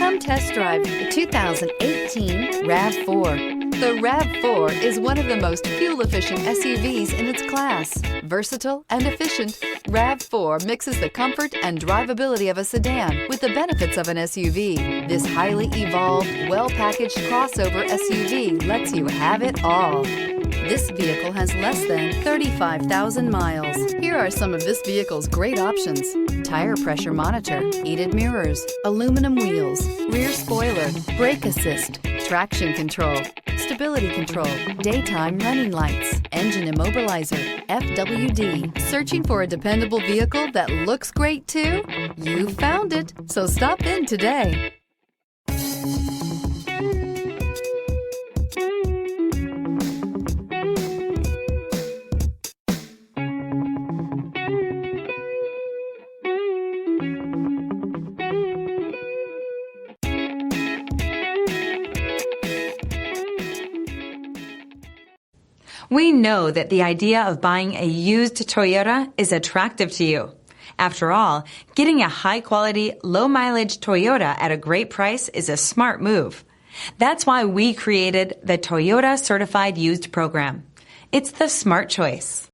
Come test drive the 2018 RAV4. The RAV4 is one of the most fuel-efficient SUVs in its class. Versatile and efficient, RAV4 mixes the comfort and drivability of a sedan with the benefits of an SUV. This highly evolved, well-packaged crossover SUV lets you have it all. This vehicle has less than 35,000 miles. Here are some of this vehicle's great options: tire pressure monitor, heated mirrors, aluminum wheels, rear spoiler, brake assist, traction control, stability control, daytime running lights, engine immobilizer, FWD. Searching for a dependable vehicle that looks great too? You found it, so stop in today. We know that the idea of buying a used Toyota is attractive to you. After all, getting a high-quality, low-mileage Toyota at a great price is a smart move. That's why we created the Toyota Certified Used Program. It's the smart choice.